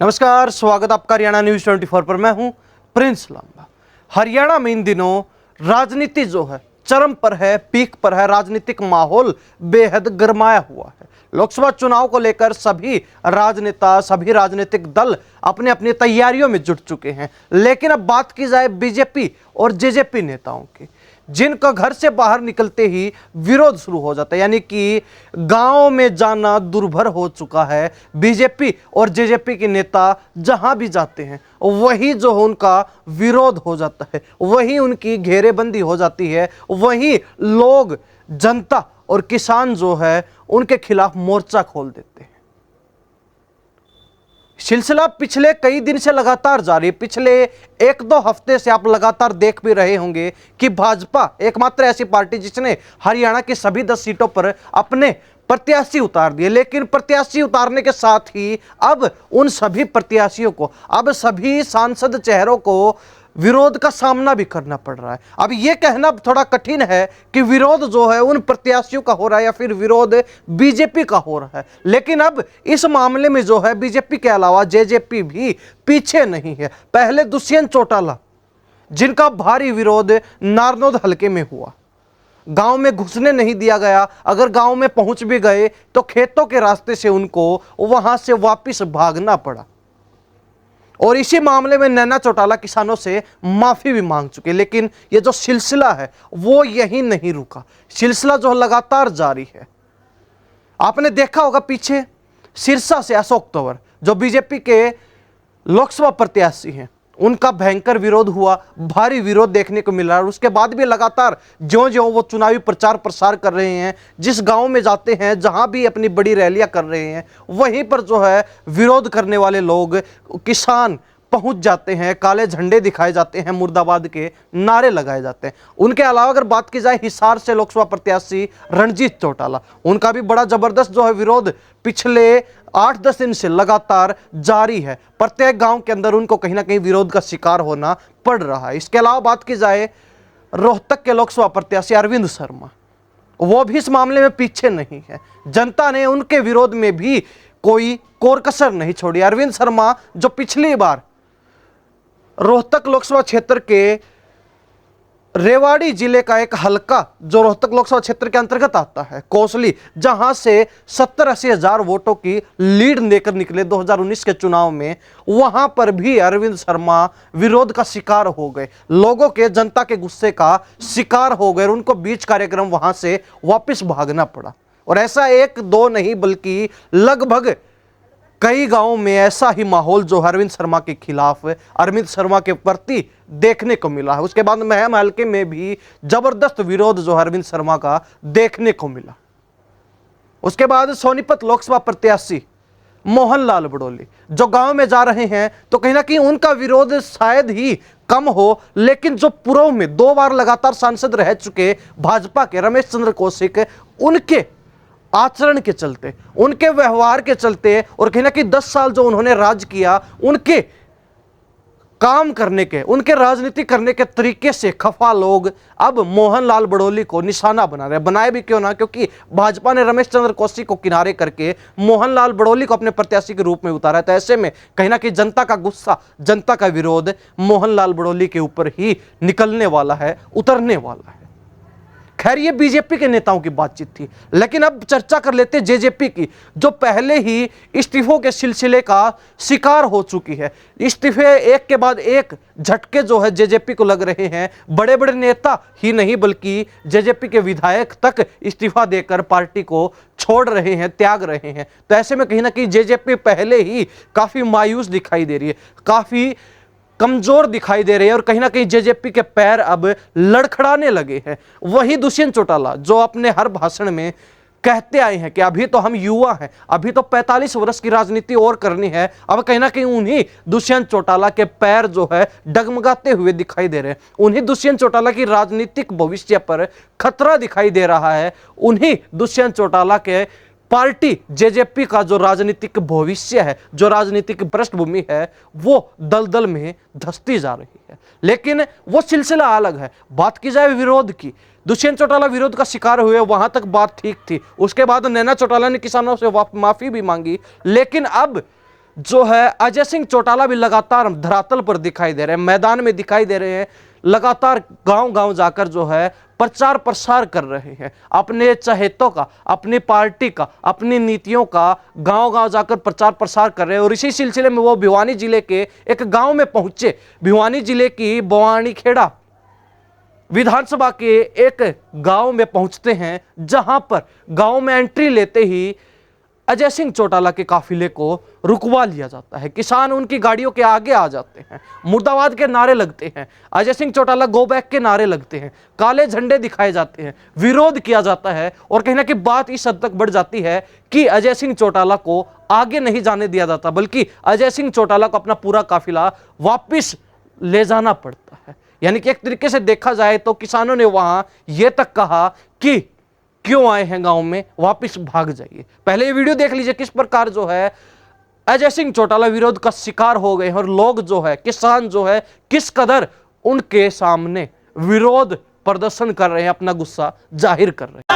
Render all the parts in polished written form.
नमस्कार, स्वागत आपका हरियाणा न्यूज 24 पर। मैं हूं प्रिंस लांबा। हरियाणा में इन दिनों राजनीति जो है चरम पर है, पीक पर है। राजनीतिक माहौल बेहद गरमाया हुआ है। लोकसभा चुनाव को लेकर सभी राजनेता, सभी राजनीतिक दल अपनी अपनी तैयारियों में जुट चुके हैं। लेकिन अब बात की जाए बीजेपी और जेजेपी नेताओं की, जिनका घर से बाहर निकलते ही विरोध शुरू हो जाता है, यानी कि गांव में जाना दुर्भर हो चुका है। बीजेपी और जेजेपी के नेता जहां भी जाते हैं वही जो उनका विरोध हो जाता है, वही उनकी घेरेबंदी हो जाती है, वही लोग, जनता और किसान जो है उनके खिलाफ मोर्चा खोल देते हैं। सिलसिला पिछले कई दिन से लगातार जारी है। पिछले एक दो हफ्ते से आप लगातार देख भी रहे होंगे कि भाजपा एकमात्र ऐसी पार्टी जिसने हरियाणा की सभी 10 सीटों पर अपने प्रत्याशी उतार दिए। लेकिन प्रत्याशी उतारने के साथ ही अब उन सभी प्रत्याशियों को, अब सभी सांसद चेहरों को विरोध का सामना भी करना पड़ रहा है। अब यह कहना थोड़ा कठिन है कि विरोध जो है उन प्रत्याशियों का हो रहा है या फिर विरोध बीजेपी का हो रहा है। लेकिन अब इस मामले में जो है बीजेपी के अलावा जेजेपी भी पीछे नहीं है। पहले दुष्यंत चौटाला, जिनका भारी विरोध नारनौद हलके में हुआ, गांव में घुसने नहीं दिया गया। अगर गांव में पहुंच भी गए तो खेतों के रास्ते से उनको वहां से वापिस भागना पड़ा। और इसी मामले में नैना चौटाला किसानों से माफी भी मांग चुके। लेकिन ये जो सिलसिला है वो यहीं नहीं रुका, सिलसिला जो लगातार जारी है। आपने देखा होगा पीछे सिरसा से अशोक तंवर, जो बीजेपी के लोकसभा प्रत्याशी हैं, उनका भयंकर विरोध हुआ, भारी विरोध देखने को मिला। और उसके बाद भी लगातार ज्यों-ज्यों वो चुनावी प्रचार प्रसार कर रहे हैं, जिस गांव में जाते हैं, जहां भी अपनी बड़ी रैलियां कर रहे हैं, वहीं पर जो है विरोध करने वाले लोग, किसान पहुंच जाते हैं, काले झंडे दिखाए जाते हैं, मुर्दाबाद के नारे लगाए जाते हैं। उनके अलावा अगर बात की जाए हिसार से लोकसभा प्रत्याशी रणजीत चौटाला, उनका भी बड़ा जबरदस्त जो है विरोध पिछले 8-10 दिन से लगातार जारी है। प्रत्येक गांव के अंदर उनको कहीं ना कहीं विरोध का शिकार होना पड़ रहा है। इसके अलावा बात की जाए रोहतक के लोकसभा प्रत्याशी अरविंद शर्मा, वो भी इस मामले में पीछे नहीं है। जनता ने उनके विरोध में भी कोई कोर कसर नहीं छोड़ी। अरविंद शर्मा जो पिछली बार रोहतक लोकसभा क्षेत्र के रेवाड़ी जिले का एक हलका जो रोहतक लोकसभा क्षेत्र के अंतर्गत आता है, कोसली, जहां से 70-80 हजार वोटों की लीड लेकर निकले 2019 के चुनाव में, वहां पर भी अरविंद शर्मा विरोध का शिकार हो गए, लोगों के, जनता के गुस्से का शिकार हो गए। उनको बीच कार्यक्रम वहां से वापस भागना पड़ा। और ऐसा एक दो नहीं बल्कि लगभग कई गांवों में ऐसा ही माहौल जो अरविंद शर्मा के खिलाफ, अरविंद शर्मा के प्रति देखने को मिला है। उसके बाद महम हलके में भी जबरदस्त विरोध जो अरविंद शर्मा का देखने को मिला। उसके बाद सोनीपत लोकसभा प्रत्याशी मोहनलाल बड़ोली जो गांव में जा रहे हैं, तो कहीं ना कहीं उनका विरोध शायद ही कम हो। लेकिन जो पूर्व में 2 बार लगातार सांसद रह चुके भाजपा के रमेश चंद्र कौशिक, उनके आचरण के चलते, उनके व्यवहार के चलते, और कहीं ना कहीं 10 साल जो उन्होंने राज किया, उनके काम करने के, उनके राजनीति करने के तरीके से खफा लोग अब मोहनलाल बड़ोली को निशाना बना रहे हैं। बनाए भी क्यों ना, क्योंकि भाजपा ने रमेश चंद्र कौशिक को किनारे करके मोहनलाल बड़ोली को अपने प्रत्याशी के रूप में उतारा है। तो ऐसे में कहीं ना कहीं जनता का गुस्सा, जनता का विरोध मोहनलाल बड़ोली के ऊपर ही निकलने वाला है, उतरने वाला है। खैर, ये बीजेपी के नेताओं की बातचीत थी। लेकिन अब चर्चा कर लेते जेजेपी की, जो पहले ही इस्तीफों के सिलसिले का शिकार हो चुकी है। इस्तीफे एक के बाद एक झटके जो है जेजेपी को लग रहे हैं। बड़े बड़े नेता ही नहीं बल्कि जेजेपी के विधायक तक इस्तीफा देकर पार्टी को छोड़ रहे हैं, त्याग रहे हैं। तो ऐसे में कहीं ना कहीं जेजेपी पहले ही काफी मायूस दिखाई दे रही है, काफी कमजोर दिखाई दे रही है। और कहीं ना कहीं जेजेपी के पैर अब लड़खड़ाने लगे हैं। वही दुष्यंत चौटाला जो अपने हर भाषण में कहते आए हैं कि अभी तो हम युवा हैं, अभी तो 45 वर्ष की राजनीति और करनी है, अब कहीं ना कहीं उन्हीं दुष्यंत चौटाला के पैर जो है डगमगाते हुए दिखाई दे रहे हैं। उन्हीं दुष्यंत चौटाला की राजनीतिक भविष्य पर खतरा दिखाई दे रहा है। उन्हीं दुष्यंत चौटाला के पार्टी जेजेपी का जो राजनीतिक भविष्य है, जो राजनीतिक पृष्ठभूमि है, वो दलदल में धंसती जा रही है। लेकिन वो सिलसिला अलग है। बात की जाए विरोध की, दुष्यंत चौटाला विरोध का शिकार हुए, वहां तक बात ठीक थी। उसके बाद नैना चौटाला ने किसानों से माफी भी मांगी। लेकिन अब जो है अजय सिंह चौटाला भी लगातार धरातल पर दिखाई दे रहे हैं, मैदान में दिखाई दे रहे हैं, लगातार गांव-गांव जाकर जो है प्रचार प्रसार कर रहे हैं, अपने चहेतों का, अपनी पार्टी का, अपनी नीतियों का गांव-गांव जाकर प्रचार प्रसार कर रहे हैं। और इसी सिलसिले में वो भिवानी जिले के एक गांव में पहुंचे। भिवानी जिले की बवानीखेड़ा विधानसभा के एक गांव में पहुंचते हैं, जहां पर गांव में एंट्री लेते ही अजय सिंह चौटाला के काफिले को रुकवा लिया जाता है। किसान उनकी गाड़ियों के आगे आ जाते हैं, मुर्दाबाद के नारे लगते हैं, अजय सिंह चौटाला गो बैक के नारे लगते हैं, काले झंडे दिखाए जाते हैं, विरोध किया जाता है। और कहीं ना कहीं बात इस हद तक बढ़ जाती है कि अजय सिंह चौटाला को आगे नहीं जाने दिया जाता, बल्कि अजय सिंह चौटाला को अपना पूरा काफिला वापिस ले जाना पड़ता है। यानी कि एक तरीके से देखा जाए तो किसानों ने वहां यह तक कहा कि क्यों आए हैं गांव में, वापस भाग जाइए। पहले ये वीडियो देख लीजिए किस प्रकार जो है अजय सिंह चौटाला विरोध का शिकार हो गए हैं और लोग जो है, किसान जो है, किस कदर उनके सामने विरोध प्रदर्शन कर रहे हैं, अपना गुस्सा जाहिर कर रहे हैं।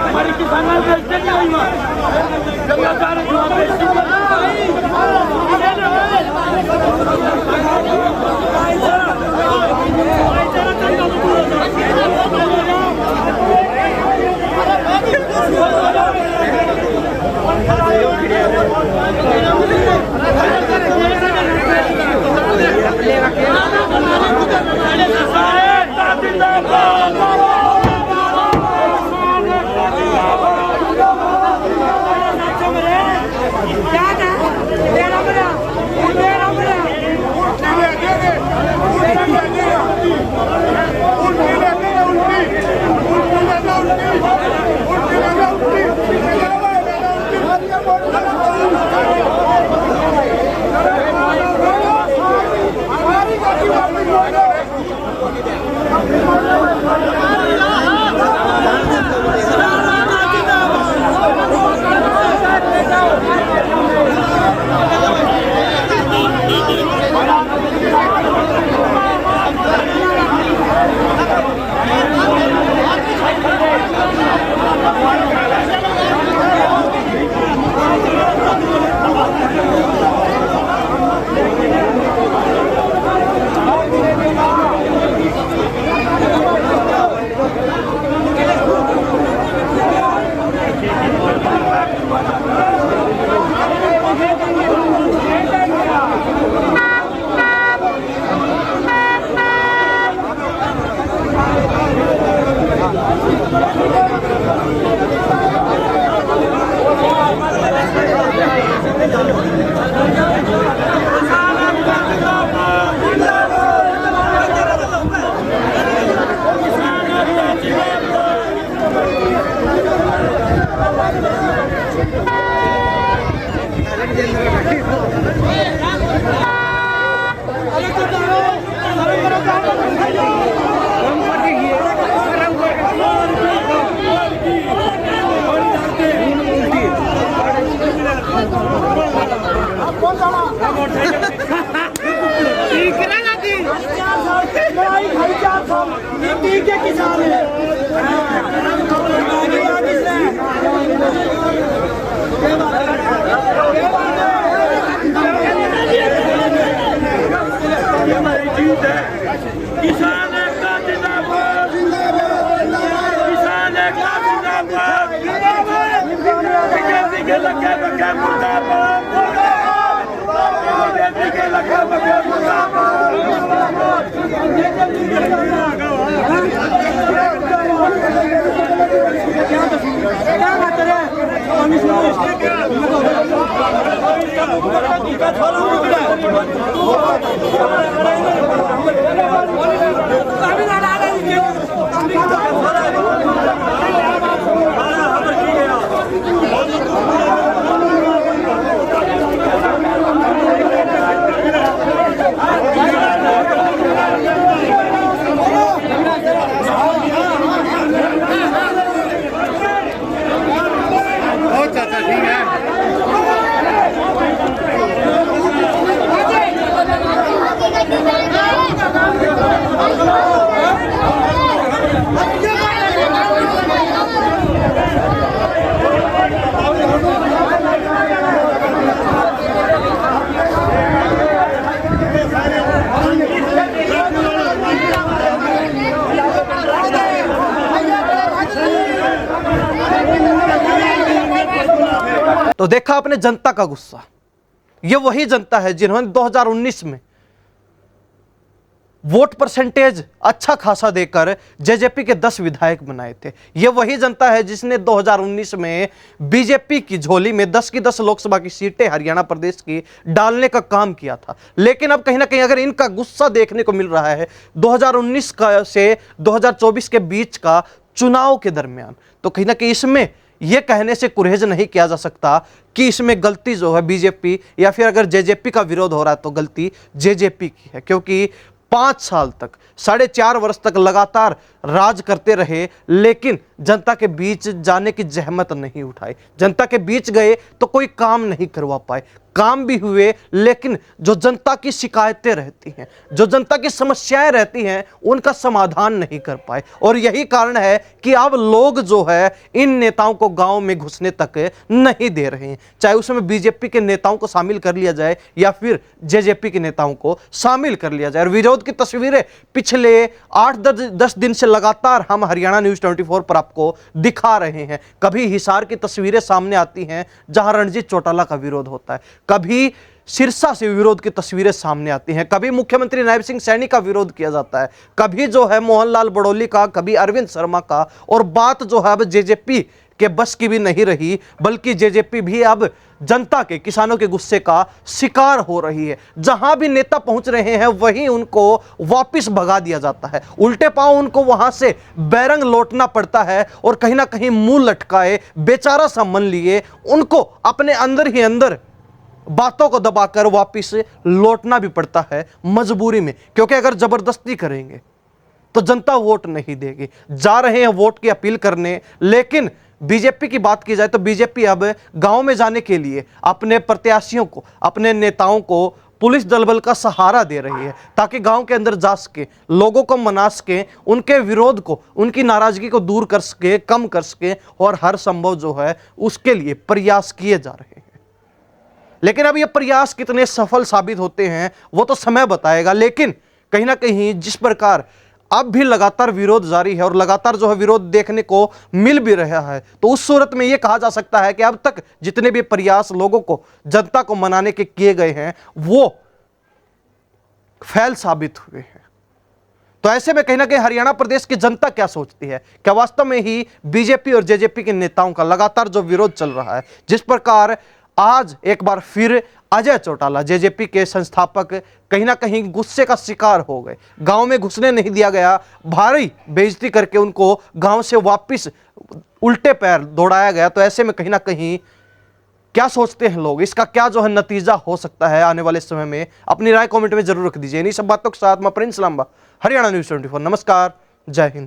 हमारी किसानों को बेचते नहीं हुई लगातार क्या किसान है किसान एकता जिंदाबाद किसान एकता जिंदाबाद बीजेपी के लगे बगे मुर्दाबाद बीजेपी के लगे बगे मुर्दाबाद क्या बात है तो देखा आपने जनता का गुस्सा। ये वही जनता है जिन्होंने 2019 में वोट परसेंटेज अच्छा खासा देकर जेजेपी के 10 विधायक बनाए थे। ये वही जनता है जिसने 2019 में बीजेपी की झोली में 10 की 10 लोकसभा की सीटें हरियाणा प्रदेश की डालने का काम किया था। लेकिन अब कहीं ना कहीं अगर इनका गुस्सा देखने को मिल रहा है 2019 का से 2024 के बीच का चुनाव के दरमियान, तो कहीं ना कहीं इसमें यह कहने से गुरेज नहीं किया जा सकता कि इसमें गलती जो है बीजेपी या फिर अगर जेजेपी का विरोध हो रहा है तो गलती जेजेपी की है, क्योंकि 5 साल तक 4.5 वर्ष तक लगातार राज करते रहे लेकिन जनता के बीच जाने की जहमत नहीं उठाई। जनता के बीच गए तो कोई काम नहीं करवा पाए, काम भी हुए लेकिन जो जनता की शिकायतें रहती हैं, जो जनता की समस्याएं रहती हैं, उनका समाधान नहीं कर पाए। और यही कारण है कि अब लोग जो है इन नेताओं को गांव में घुसने तक नहीं दे रहे हैं, चाहे उसमें बीजेपी के नेताओं को शामिल कर लिया जाए या फिर जेजेपी के नेताओं को शामिल कर लिया जाए। और विरोध की तस्वीरें पिछले 8-10 दिन से लगातार हम हरियाणा न्यूज 24 पर आपको दिखा रहे हैं। कभी हिसार की तस्वीरें सामने आती हैं जहां रणजीत चौटाला का विरोध होता है, कभी सिरसा से विरोध की तस्वीरें सामने आती हैं, कभी मुख्यमंत्री नायब सिंह सैनी का विरोध किया जाता है, कभी जो है मोहनलाल बड़ौली का, कभी अरविंद शर्मा का। और बात जो है अब जेजेपी के बस की भी नहीं रही, बल्कि जेजेपी भी अब जनता के, किसानों के गुस्से का शिकार हो रही है। जहां भी नेता पहुंच रहे हैं वहीं उनको वापस भगा दिया जाता है, उल्टे पांव उनको वहां से बैरंग लौटना पड़ता है और कहीं ना कहीं मुंह लटकाए बेचारा सा मन लिए उनको अपने अंदर ही अंदर बातों को दबाकर वापस लौटना भी पड़ता है मजबूरी में, क्योंकि अगर जबरदस्ती करेंगे तो जनता वोट नहीं देगी। जा रहे हैं वोट की अपील करने, लेकिन बीजेपी की बात की जाए तो बीजेपी अब गांव में जाने के लिए अपने प्रत्याशियों को, अपने नेताओं को पुलिस दल बल का सहारा दे रही है ताकि गांव के अंदर जा सके, लोगों को मना सके, उनके विरोध को, उनकी नाराजगी को दूर कर सके, कम कर सके और हर संभव जो है उसके लिए प्रयास किए जा रहे हैं। लेकिन अब ये प्रयास कितने सफल साबित होते हैं वो तो समय बताएगा। लेकिन कहीं ना कहीं जिस प्रकार अब भी लगातार विरोध जारी है और लगातार जो है विरोध देखने को मिल भी रहा है, तो उस सूरत में यह कहा जा सकता है कि अब तक जितने भी प्रयास लोगों को, जनता को मनाने के किए गए हैं वो फेल साबित हुए हैं। तो ऐसे में कहीं ना कहीं हरियाणा प्रदेश की जनता क्या सोचती है? क्या वास्तव में ही बीजेपी और जेजेपी के नेताओं का लगातार जो विरोध चल रहा है, जिस प्रकार आज एक बार फिर अजय चौटाला, जेजेपी के संस्थापक, कहीं ना कहीं गुस्से का शिकार हो गए, गांव में घुसने नहीं दिया गया, भारी बेइज्जती करके उनको गांव से वापस उल्टे पैर दौड़ाया गया। तो ऐसे में कहीं ना कहीं क्या सोचते हैं लोग, इसका क्या जो है नतीजा हो सकता है आने वाले समय में, अपनी राय कमेंट में जरूर रख दीजिए। इन्हीं सब बातों के साथ मैं प्रिंस लांबा, हरियाणा न्यूज़ 24। नमस्कार, जय हिंद।